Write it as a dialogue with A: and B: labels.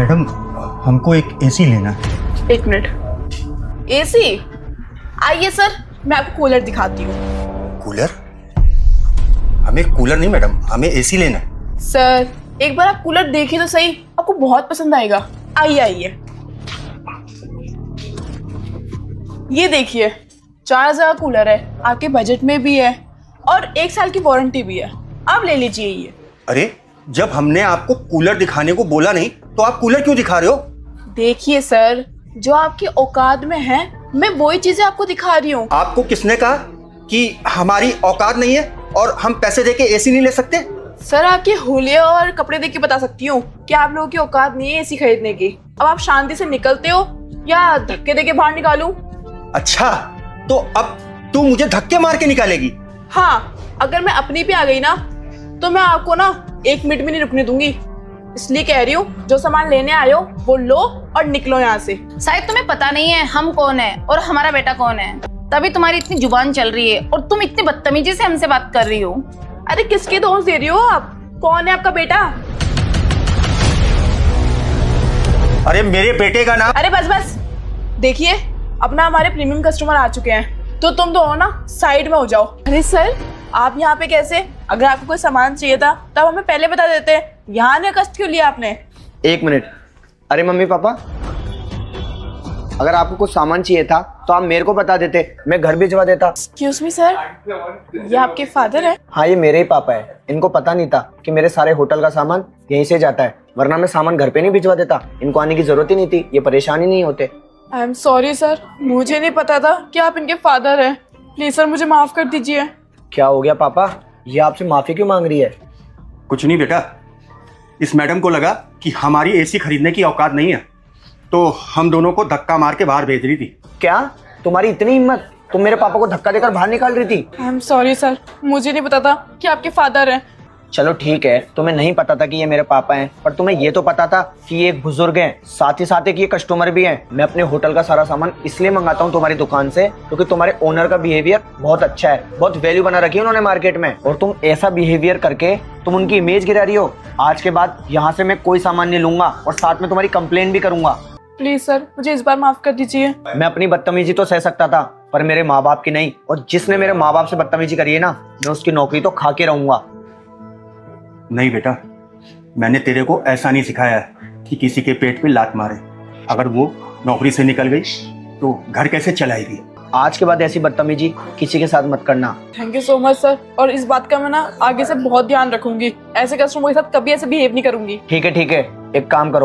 A: Madam हमको एक AC लेना है।
B: एक मिनट। एसी? आइए सर, मैं आपको कूलर दिखाती हूँ।
A: कूलर? हमें कूलर नहीं मैडम, हमें एसी लेना है।
B: सर एक बार आप कूलर देखिए तो सही, आपको बहुत पसंद आएगा। आइए आइए, ये देखिए 4000 कूलर है, आपके बजट में भी है और 1 साल की वारंटी भी है। आप ले लीजिए ये।
A: अरे जब हमने आपको कूलर दिखाने को बोला नहीं तो आप कूलर क्यों दिखा रहे हो?
B: देखिए सर, जो आपकी औकात में है मैं वही चीजें आपको दिखा रही हूँ।
A: आपको किसने कहा कि हमारी औकात नहीं है और हम पैसे देके एसी नहीं ले सकते?
B: सर आपके हुलिया और कपड़े देख के बता सकती हूँ कि आप लोगों की औकात नहीं है एसी खरीदने की। अब आप शांति से निकलते हो या धक्के देके बाहर निकालूं?
A: अच्छा, तो अब तू मुझे धक्के मार के निकालेगी?
B: हाँ, अगर मैं अपनी पे आ गई ना तो मैं आपको ना 1 मिनट भी नहीं रुकने दूंगी। इसलिए कह रही हूँ, जो सामान लेने आए हो वो लो और निकलो यहाँ से।
C: शायद तुम्हें पता नहीं है हम कौन है और हमारा बेटा कौन है, तभी तुम्हारी इतनी जुबान चल रही है और तुम इतनी बदतमीजी से हमसे बात कर रही हो।
B: अरे किसके दोस्त दे रही हो आप? कौन है आपका बेटा?
A: अरे मेरे बेटे का नाम।
B: अरे बस बस, देखिए अपना हमारे प्रीमियम कस्टमर आ चुके हैं, तो तुम दोनों ना साइड में हो जाओ। अरे सर आप यहाँ पे कैसे? अगर आपको कोई सामान चाहिए था तब हमें पहले बता देते। यहाँ ने कष्ट क्यों लिया आपने?
D: 1 मिनट। अरे मम्मी पापा, अगर आपको कुछ सामान चाहिए था तो आप मेरे को बता देते, मैं घर भिजवा देता।
B: एक्सक्यूज मी सर, ये आपके फादर है?
D: हाँ, ये मेरे ही पापा है। इनको पता नहीं था कि मेरे सारे होटल का सामान यहीं से जाता है, वरना मैं सामान घर पे नहीं भिजवा देता। इनको आने की जरूरत ही नहीं थी, ये परेशान ही नहीं होते।
B: आई एम सॉरी सर, मुझे नहीं पता था कि आप इनके फादर हैं। प्लीज सर मुझे माफ कर दीजिए।
D: क्या हो गया पापा, ये आपसे माफी क्यों मांग रही है?
A: कुछ नहीं बेटा, इस मैडम को लगा कि हमारी एसी खरीदने की औकात नहीं है तो हम दोनों को धक्का मार के बाहर भेज रही थी।
D: क्या तुम्हारी इतनी हिम्मत, तुम मेरे पापा को धक्का देकर बाहर निकाल रही थी?
B: आई एम सॉरी सर, मुझे नहीं पता था कि आपके फादर हैं।
D: चलो ठीक है, तुम्हें नहीं पता था कि ये मेरे पापा हैं, पर तुम्हें ये तो पता था कि ये एक बुजुर्ग हैं, साथ ही साथ एक ये कस्टमर भी हैं। मैं अपने होटल का सारा सामान इसलिए मंगाता हूँ तुम्हारी दुकान से क्योंकि तुम्हारे ओनर का बिहेवियर बहुत अच्छा है, बहुत वैल्यू बना रखी है उन्होंने मार्केट में, और तुम ऐसा बिहेवियर करके तुम उनकी इमेज गिरा रही हो। आज के बाद यहाँ से मैं कोई सामान नहीं लूंगा और साथ में तुम्हारी कंप्लेन भी करूंगा।
B: प्लीज सर मुझे इस बार माफ कर दीजिए।
D: मैं अपनी बदतमीजी तो सह सकता था पर मेरे माँ बाप की नहीं, और जिसने मेरे माँ बाप से बदतमीजी करी है ना, मैं उसकी नौकरी तो खा के रहूंगा।
A: नहीं बेटा, मैंने तेरे को ऐसा नहीं सिखाया है कि किसी के पेट पे लात मारे। अगर वो नौकरी से निकल गई तो घर कैसे चलाएगी?
D: आज के बाद ऐसी बदतमीजी किसी के साथ मत करना।
B: Thank you so much sir, और इस बात का मैं ना आगे से बहुत ध्यान रखूंगी। ऐसे कस्टमर के साथ कभी ऐसे बिहेव नहीं करूंगी।
D: ठीक है, एक काम करो,